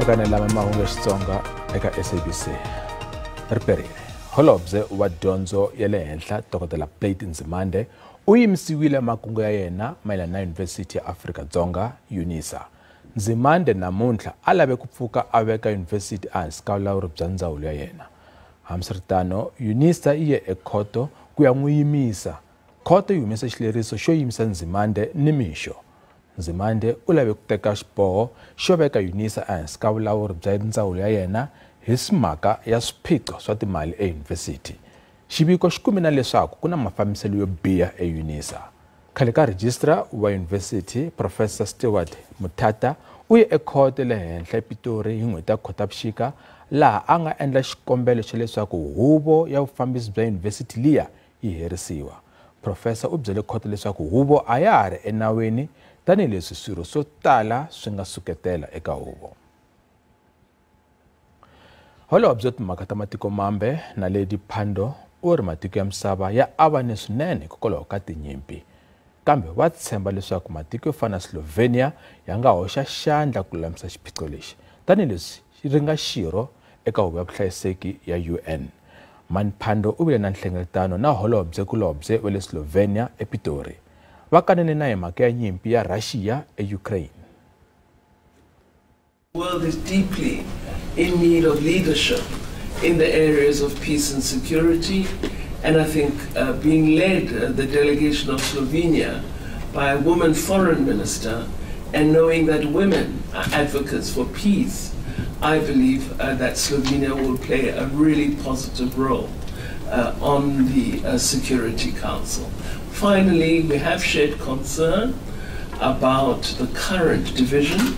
kanela mahungu ya Xitsonga eka SABC. Riperile. Holobye wa dyondzo ya le henhla Dr. Plate Nzimande u yimisiwile makungu ya yena mayelana na University ya Afrika-Dzonga UNISA. Nzimande namuntlha a lave ku pfuka a veka University ehansi ka vulawuri bya ndzawulo ya yena. Hambiswiritano UNISA yi ye ekhoto ku ya n'wi yimisa. Khoto yi humese xileriso xo yimisa Nzimande ni mixo. Nzimande u lave ku teka xiboho xo veka UNISA ehansi ka vulawuri bya ndzawulo ya yena hi simhaka ya swiphiqo swa timali eyunivhesiti. Xiviko xi kumina leswaku ku na mafambiselo yo biha eUNISA. Khale ka registrar wa yunivhesiti Professor Stewart Mutata u ye ekhoto le henhla ePitori hi n'hweti ya Khotavuxika laha a nga endla xikombelo xa leswaku huvo ya vufambisi bya yunivhesiti liya yi herisiwa. Professor u byele khoto leswaku huvo a ya ha ri enawini tanihileswi swirho swo tala swi nga suketela eka huvo. Holobye timhaka ta matiko mambe Naledi Pandor u ri matiko ya misava ya avane swinene hikokwalaho ka tinyimpi. Kambe wa tshemba leswaku matiko yo fana na Slovenia ya nga hoxa xandla ku lulamisa xiphiqo lexi tanihileswi ri nga xirho eka huvo ya vuhlayiseki ya UN. Pandor u vile na nhlengeletano na holobye wa le Slovenia ePitori. Va kanene na hi mhaka ya nyimpi ya Russia eUkraine. The world is deeply in need of leadership in the areas of peace and security, and I think being led, the delegation of Slovenia, by a woman foreign minister, and knowing that women are advocates for peace, I believe that Slovenia will play a really positive role on the Security Council. Finally, we have shared concern about the current division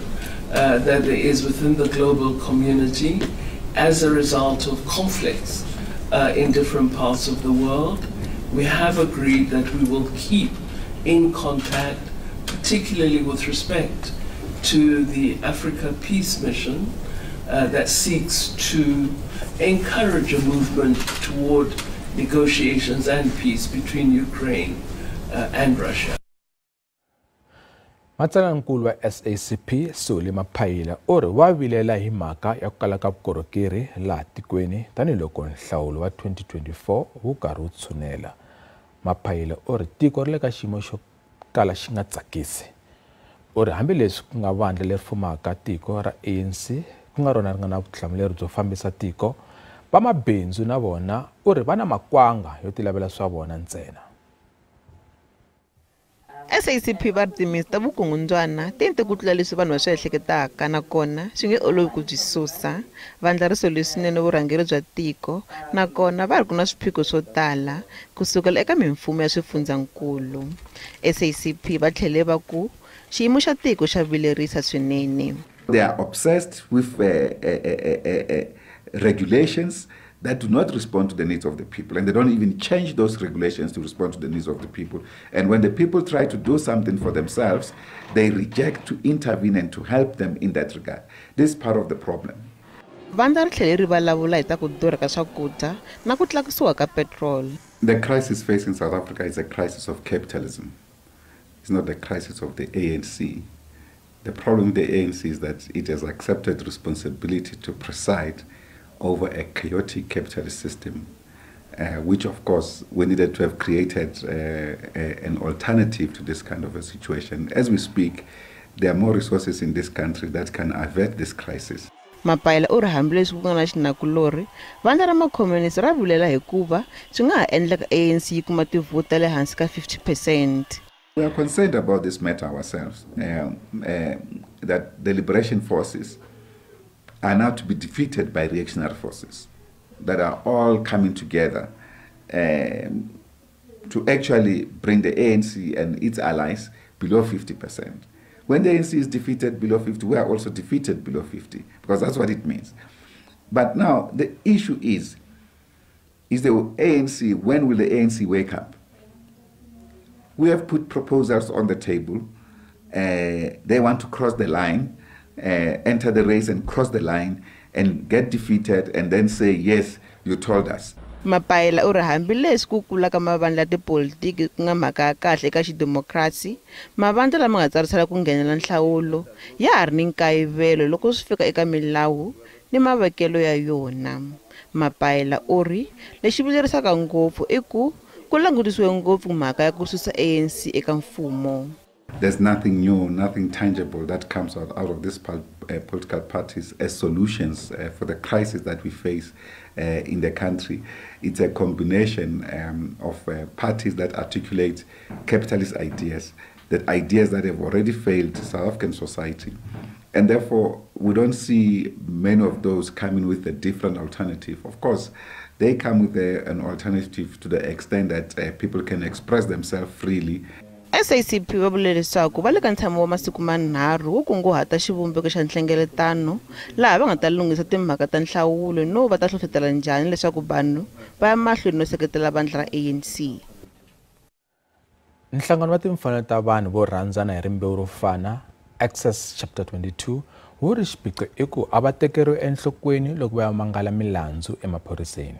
that there is within the global community as a result of conflicts in different parts of the world. We have agreed that we will keep in contact, particularly with respect to the Africa Peace Mission that seeks to encourage a movement toward negotiations and peace between Ukraine and Russia. Matsalankulu wa SACP Soli Maphayila u ri wa vilela hi mhaka ya ku kala ka vukorhokeri laha tikweni tanihiloko nhlawulo wa 2024 wu karhi wu tshunela. Maphayila u ri tiko ri le ka xiyimo xo kala xi nga tsakisi. U ri hambileswi ku nga vandla leri fumaka tiko ra ANC ku nga rona ri nga na vutihlamuleri byo fambisa tiko, vamabindzu na vona u ri va na makwanga yo tilavela swa vona ntsena. SACP va ri timintsu ta vukungundzwana ti ku tlula leswi vanhu va swi ehleketaka, nakona swi nge olovi ku byi susa. Vandlariso leswinene vurhangeri bya tiko, nakona va ri ku na swiphiqo swo tala kusukela eka mimfumo ya swifundzankulu. SACP va tlhele va ku xiyimo xa tiko xa vilerisa swinene. They are obsessed with regulations that do not respond to the needs of the people, and they don't even change those regulations to respond to the needs of the people. And when the people try to do something for themselves, they reject to intervene and to help them in that regard. This is part of the problem. Vandla ri tlhele ri vulavula hi ta ku durha ka swakudya na ku tlakusiwa ka petrol. The crisis facing South Africa is a crisis of capitalism. It's not the crisis of the ANC. The problem with the ANC is that it has accepted responsibility to preside over a chaotic capitalist system, which of course we needed to have created an alternative to this kind of a situation. As we speak, there are more resources in this country that can avert this crisis. Maphayila u ri hambileswi ku nga na xinakulori, vandla ra makhomunisi ra vulela hikuva swi nga ha endleka ANC yi kuma tivhoti ta le hansi ka 50%. We are concerned about this matter ourselves, that the liberation forces are now to be defeated by reactionary forces that are all coming together to actually bring the ANC and its allies below 50%. When the ANC is defeated below 50, we are also defeated below 50, because that's what it means. But now the issue is the ANC, when will the ANC wake up? We have put proposals on the table. They want to cross the line, enter the race and cross the line and get defeated and then say, yes, you told us. Mapaela u ri hambileswi ku kulaka mavandla ya tipolitiki ku nga mhaka ya kahle eka xidemokirasi, mavandla lama nga tsarisela ku nghenela nhlawulo ya ha ri ni nkayivelo loko swi fika eka milawu ni mavekelo ya yona. Mapaela u ri lexi vilerisaka ngopfu i ku langutisiwe ngopfu mhaka ya ku susa ANC eka mfumo. There's nothing new, nothing tangible that comes out of these political parties as solutions for the crisis that we face in the country. It's a combination of parties that articulate capitalist ideas that have already failed South African society. And therefore, we don't see many of those coming with a different alternative. Of course, they come with an alternative to the extent that people can express themselves freely. SACP va vule leswaku va le ka ntshamo wa masiku manharhu wo kunguhata xivumbeko xa nhlengeletano laha va nga ta lunghisa timhaka ta nhlawulo no va ta hlohlotela njhani leswaku vanhu va ya mahlweni no seketela vandla ra ANC. Nhlangano wa timfanelo ta vanhu vo rhandzana hi rimbewu ro fana Access Chapter 22 wu ri xiphiqo i ku a va tekeriwi enhlokweni loko va ya mangala milandzu emaphoriseni.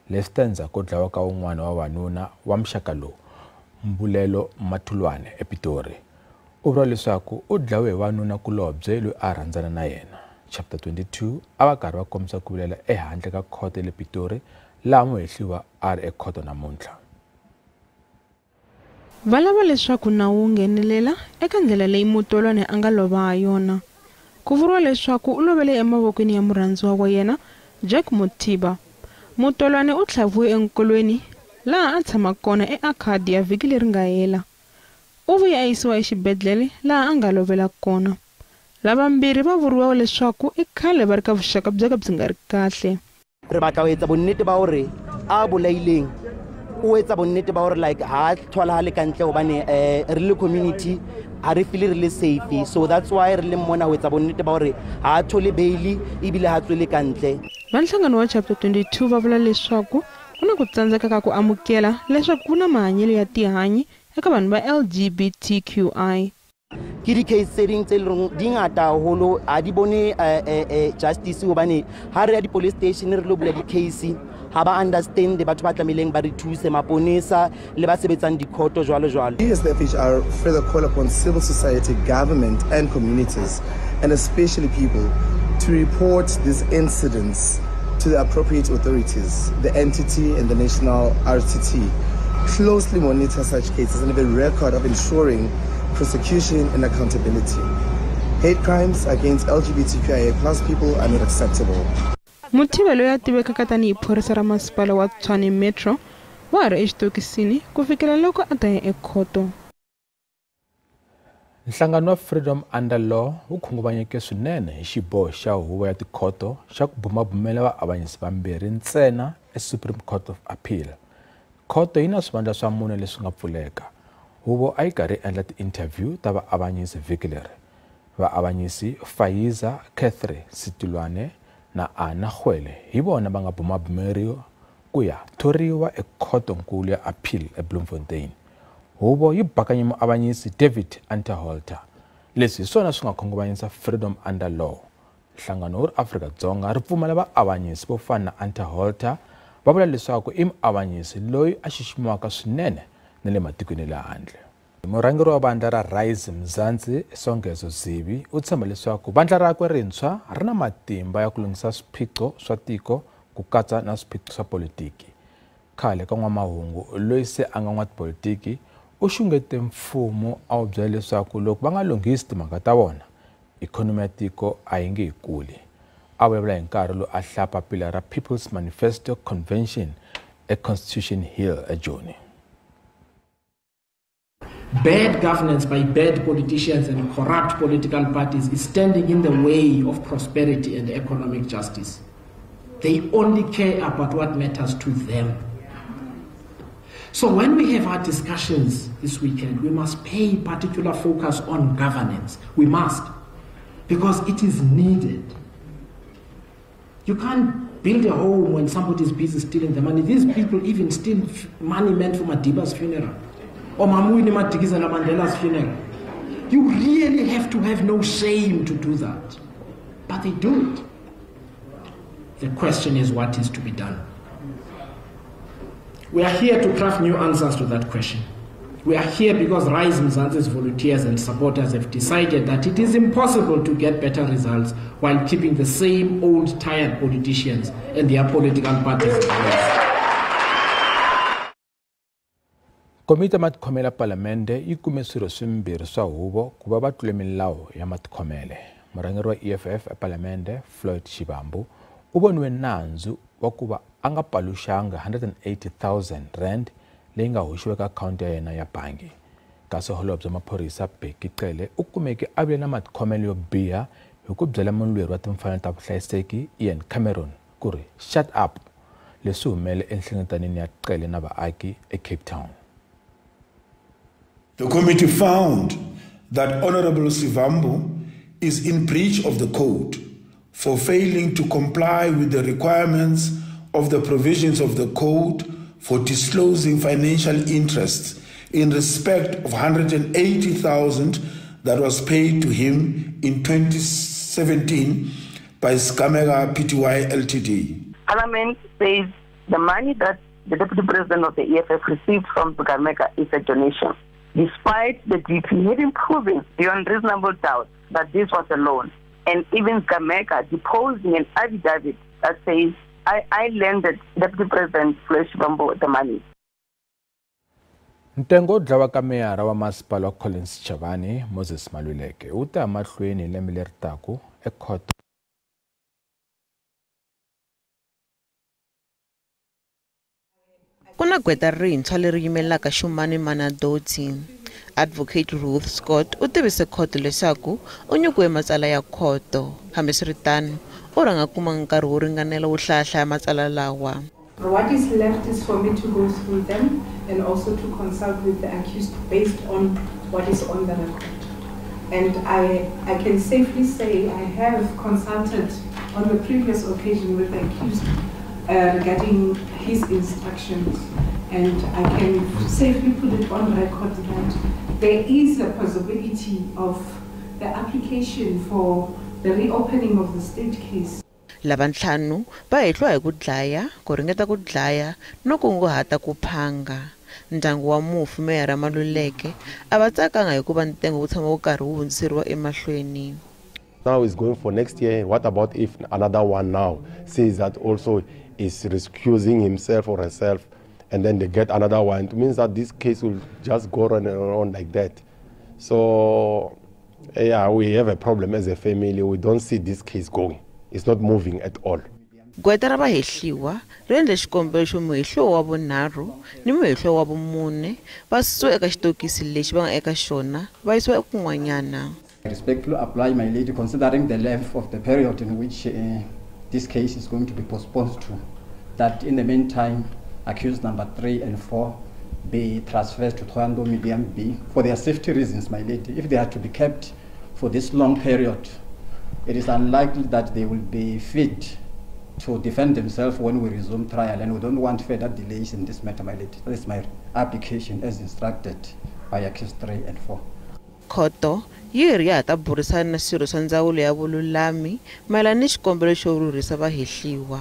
Leswi ta endzhaku ko dlawa ka un'wana wa vanuna wa muxaka lowu, Mbulelo Matulwane ePitori. U vula leswaku u dlawe hi wanuna kulobye loyi a rhandzana na yena. Chapter 22 a va karhi va kombisa ku vilela ehandle ka khoto le Pitori laha muhehliwa a ri ekhoto namuntlha. Va lava leswaku nawu wu nghenelela eka ndlela leyi Mutolwane a nga lova ha yona. Ku vuriwa leswaku u lovele emavokweni ya murhandziwa wa yena Jack Mothiba. Mutolwane u tlhaviwe enkolweni laha a tshama kona eArcadia vhiki leri nga hela. U vuye a yisiwa exibedhlele laha a nga lovela kona. Lavambirhi va vuriwa leswaku i khale va ri ka vuxaka byo ka byi nga ri kahle. Re batla ho etsa bonnete ba hore a bolaileng o etsa bonnete ba hore like ha thola le kantle hobane re le community ha re feel re le safe, so that's why re le mona ho etsa bonnete ba hore ha thole bail ibile ha tswele kantle. Vanhlangano wa Chapter 22 va vula leswaku ku na ku tsandzeka ka ku amukela leswaku ku na mahanyelo ya tihanyi eka vanhu va LGBTQI. Ke di case settings tse di ngata haholo ha di bone justice hobane ha re ya di police station re lo bula di case ha ba understand batho ba tlameleng ba re thuse maponesa le ba sebetsang dikhoto jwalo jwalo. We as the FHR further call upon civil society, government and communities, and especially people, to report these incidents to the appropriate authorities, the entity and the national RTT. Closely monitor such cases and have a record of ensuring prosecution and accountability. Hate crimes against LGBTQIA+ people are not acceptable. Mothiba loyi a tivekaka tanihi phorisa ra masipala wa Tshwane Metro wa ha ri exitokisini ku fikela loko a ta ya ekhoto. Nhlangano wa Freedom Under Law wu khunguvanyeke swinene hi xiboho xa huvo ya tikhoto xa ku bumabumela vaavanyisi vambirhi ntsena eSupreme Court of Appeal. Khoto yi na swivandla swa mune leswi nga pfuleka. Huvo a yi karhi endla ti-interview ta vaavanyisi vhiki leri. Vaavanyisi Faiza Catherine Sitilwane na Ana Khwele hi vona va nga bumabumeriwa ku ya thoriwa ekhotonkulu ya Appeal eBloemfontein. Huvo yi bakanye muavanyisi David Anterholter. Leswi hi swona swi nga khunguvanyisa Freedom Under Law. Nhlangano wa Afrika-Dzonga ri pfumala vaavanyisi vo fana na Anterholter va vula leswaku i muavanyisi loyi a xiximiwaka swinene na le matikweni le handle. Murhangeri wa vandla ra Rise Mzansi Songezo Zivi u tshemba leswaku vandla rakwe rintshwa ri na matimba ya ku lunghisa swiphiqo swa tiko ku katsa na swiphiqo swa politiki. Khale ka n'wamahungu loyi se a nga n'watipolitiki u xungete mfumo a wu byela leswaku loko va nga lunghisi timhaka ta vona ikhonomi ya tiko a yi nge yi kuli. A vulavula hi nkarhi lowu a hlaya papila ra People's Manifesto Convention eConstitution Hill eJoni. Bad governance by bad politicians and corrupt political parties is standing in the way of prosperity and economic justice. They only care about what matters to them. So when we have our discussions this weekend, we must pay particular focus on governance. We must, because it is needed. You can't build a home when somebody is busy stealing the money. These people even steal money meant for Madiba's funeral. Or Mamuini Matikizela Mandela's funeral. You really have to have no shame to do that. But they do it. The question is what is to be done. We are here to craft new answers to that question. We are here because Rise Mzansi's volunteers and supporters have decided that it is impossible to get better results while keeping the same old tired politicians and their political parties in place. Komiti ya matikhomelo ya Palamende yi kume swirho swimbirhi swa huvo ku va va tlule milawu ya matikhomele. Murhangeri wa EFF ya Palamende Floyd Shivambu u voniwe nandzu wa ku va a nga paluxanga 180,000 rand leyi nga hoxiwa eka akhawunti ya yena ya bangi. Kasi holobye wa maphorisa Bheki Cele u kumeke a vile na matikhomelo yo biha hi ku byela mulweri wa timfanelo ta vuhlayiseki Ian Cameron ku ri shut up leswi humele enhlengetanini ya Cele na vaaki eCape Town. The committee found that Honorable Shivambu is in breach of the code for failing to comply with the requirements of the provisions of the code for disclosing financial interests in respect of 180,000 that was paid to him in 2017 by Skamega Pty Ltd. Parliament says the money that the Deputy President of the EFF received from Skamega is a donation, despite the DP having proven beyond reasonable doubt that this was a loan, and even Skamega deposing an affidavit that says, I lended Deputy President Floyd Shivambu the money. Ntengo dlawa ka meyara wa masipala wa Collins Chavani Moses Maluleke u ta mahlweni lembe leri taku ekhoto. Kuna gweta rintshwa leri yimelaka Shumani Manadoti. Advocate Ruth Scott u tivise khoto leswaku u nyikiwe matsala ya khoto hambiswiritano u rhanga kuma nkarhi wo ringanela wo hlaya matsala lawa. What is left is for me to go through them and also to consult with the accused based on what is on the record. And I can safely say I have consulted on the previous occasion with the accused regarding his instructions, and I can safely put it on record that there is a possibility of the application for the reopening of the state case. Lavantlhanu va hehlwa hi ku dlaya, ku ringeta ku dlaya no kunguhata ku phanga. Ndyangu wa mufu Meyara Maluleke a va tsakanga hikuva ntengo wu tshama wu karhi wu hundziseriwa emahlweni. Now is going for next year. What about if another one now says that also is excusing himself or herself, and then they get another one? It means that this case will just go on and on like that. So yeah, we have a problem as a family. We don't see this case going. It's not moving at all. Gweta ra vahehliwa ri endle xikombelo xo muhehlo wa vunharhu ni muhehlo wa vumune va susiwa eka xitokisi lexi va nga eka xona va yisiwa kun'wanyana. I respectfully apply, my lady, considering the length of the period in which this case is going to be postponed to, that in the meantime, accused number 3 and 4 be transferred to Thohoyandou Medium B for their safety reasons, my lady. If they are to be kept for this long period, it is unlikely that they will be fit to defend themselves when we resume trial, and we don't want further delays in this matter, my lady. That is my application as instructed by accused 3 and 4. Khoto yi ri ya ta burisana na swirho swa ndzawulo ya vululami mayelana ni xikombelo xo rhurhisa vahehliwa.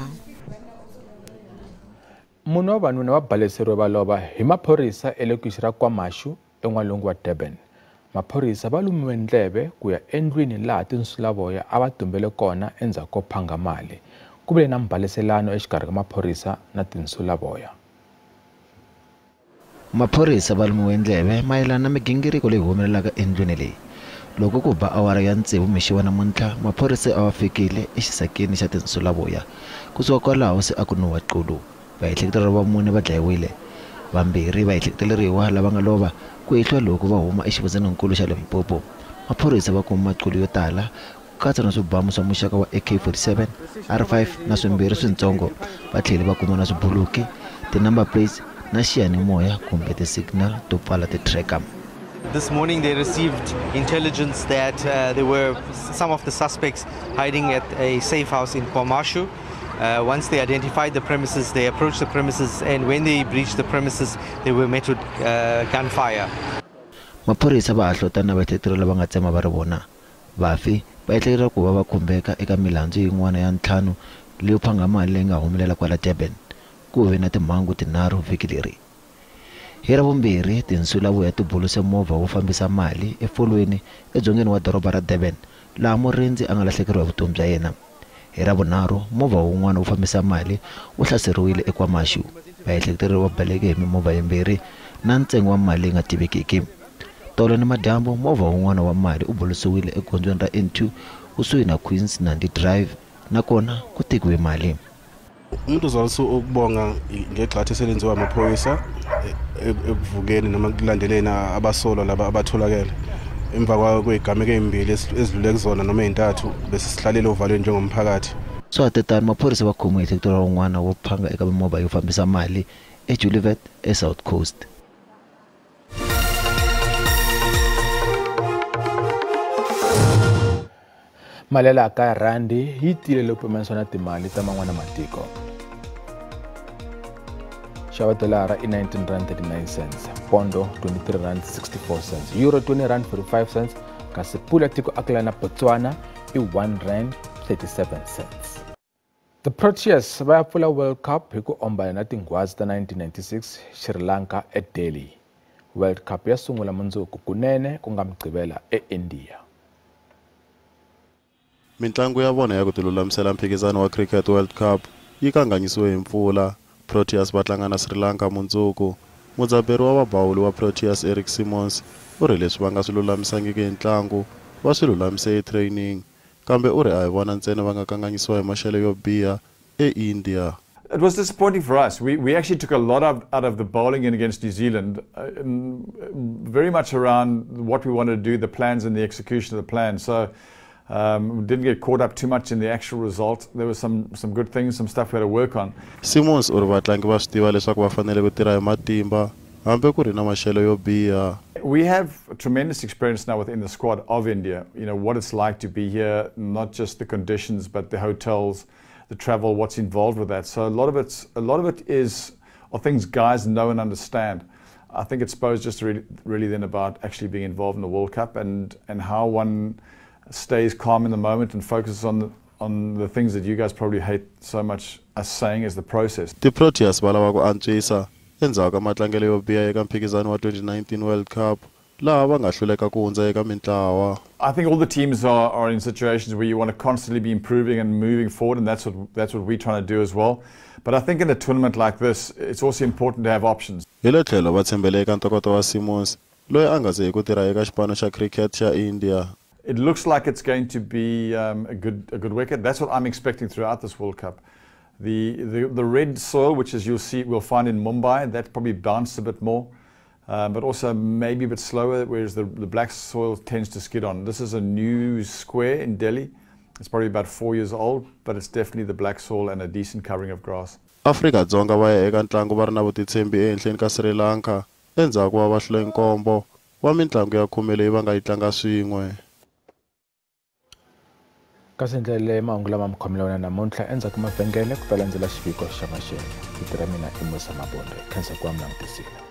Munhu wa vanuna va baleseriwe va lova hi maphorisa elekixi ra KwaMashu en'walungu wa Durban. Maphorisa va lumiwe ndleve ku ya endlwini laha tinsulavoya a va tumbele kona endzhaku ko phanga mali. Ku vile na mbaleselano exikarhi ka maphorisa na tinsulavoya. Maphorisa va lumiwe ndleve mayelana na migingiriko leyi humelelaka endlwini leyi. Loko ku ba awara ya ntsevu mixiwa namuntlha maphorisa a va fikile exisakeni xa tinsulavoya. Kusuka kwalaho se a ku nuwa qulu. Vaehleketeleriwa va mune va dlayiwile. Vambirhi vaehleketeleriwa lava nga lova ku hehliwa loko va huma exivundzenikulu xa Limpopo. Maphorisa va kuma maqulu yo tala ku katsa na swibamu swa muxaka wa AK47, R5 na swimbirhi swintsongo. Va tlhela va kuma na swibuluki, ti-number plates na xiyanimoya kumbe ti-signal to pfala ti-tracker. This morning they received intelligence that there were some of the suspects hiding at a safe house in KwaMashu. Once they identified the premises, they approached the premises, and when they breached the premises, they were met with gunfire. Maphorisa va hlota na vaehleketeleriwa lava nga tsema va ri vona. Vafi va ehleketela ku va va khumbeka eka milandzu yin'wana ya ntlhanu leyo phanga mali leyi nga humelela kwala Durban. ku ve na timhangu tinharhu vhiki leri. Hi Ravumbirhi tinsulavoya ti buluse movha wo fambisa mali efolweni edzongeni wa doroba ra Durban laha murinzi a nga lahlekeriwa hi vutomi bya yena. Hi Ravunharhu movha wun'wana wo fambisa mali wu hlaseriwile eKwamashu. Vaehleketeleriwa va baleke hi mimovha yimbirhi na ntsengo wa mali yi nga tivekiki. Tolo ni madyambu movha wun'wana wa mali u bulusiwile egondzweni ra N2 kusuhi na Queens Nandi Drive nakona ku tekiwe mali. Umuntu uzalisa ukubonga ngegxathu eselenziwa amaphoyisa ekuvukeni noma kulandeleni abasolwa laba abatholakele emva kwezigameko ezimbili ezidlule kuzona noma ezintathu bese sihlalele ovalweni njengomphakathi. So atetani maphorisa va khomiwe ehleketeleriwa wun'wana wo phanga eka mimovha yo fambisa mali eJulivet eSouth Coast. Mali ya kaya randi yi tile loko pimanisiwa na timali ta man'wana matiko. Xava dolara i 19.39 cents, pondo 23.64 cents, euro 20.45 cents, kasi pula tiko akila na Botswana i 1.37 cents. The Proteas va ya pfula World Cup hi ku ombana na tinghwazi ta 1996 Sri Lanka eDelhi. World Cup ya sungula mundzuku kunene ku nga Mgqivela eIndia. Mitlangu ya vona ya ku tilulamisela mphikizano wa Cricket World Cup yi kanganyisiwe hi mpfula. Proteas va tlanga na Sri Lanka mundzuku. Mudzaberi wa vabawuli wa Proteas Eric Simons u ri leswi va nga swi lulamisangiki hi ntlangu va swi lulamise hi training, kambe u ri a hi vona ntsena va nga kanganyisiwa hi maxelo yo biha eIndia. It was disappointing for us. We actually took a lot out of the bowling in against New Zealand, very much around what we wanted to do, the plans and the execution of the plan. So we didn't get caught up too much in the actual result. There was some good things, some stuff we had to work on. Simons u ri vatlangi va swi tiva leswaku va fanele ku tirha hi matimba hambi ku ri na maxelo yo biha. We have tremendous experience now within the squad of India. You know what it's like to be here, not just the conditions, but the hotels, the travel, what's involved with that. So a lot of it are things guys know and understand. I think it's supposed just really then about actually being involved in the World Cup and how one stays calm in the moment and focuses on the things that you guys probably hate so much us saying is the process. The Proteas va lava ku antswisa endzhaku ka matlangelo yo biha eka mphikizano wa 2019 World Cup laha va nga hluleka ku hundza eka mintlawa. I think all the teams are in situations where you want to constantly be improving and moving forward, and that's what we're trying to do as well. But I think in a tournament like this, it's also important to have options. Hi le tlhelo va tshembele eka ntokoto wa Simons loyi a nga ze ku tirha eka xipano xa cricket xa India. It looks like it's going to be a good wicket. That's what I'm expecting throughout this World Cup. The red soil, which as we'll find in Mumbai, that probably bounced a bit more, but also maybe a bit slower, whereas the black soil tends to skid on. This is a new square in Delhi. It's probably about 4 years old, but it's definitely the black soil and a decent covering of grass. Afrika-Dzonga va ya eka ntlangu va ri na vutitshembi ehenhleni ka Sri Lanka endzhaku va hlule nkombo wa mitlangu ya 10 leyi va nga yi tlanga swin'we. Kasi ndlela leyi mahungu lama mkhomelana namuntlha endzhaku mavhengele ku ta landzela xiviko xa maxelo. Vito ra mina i Musa Mabonde, khensa ku va mi langutisile.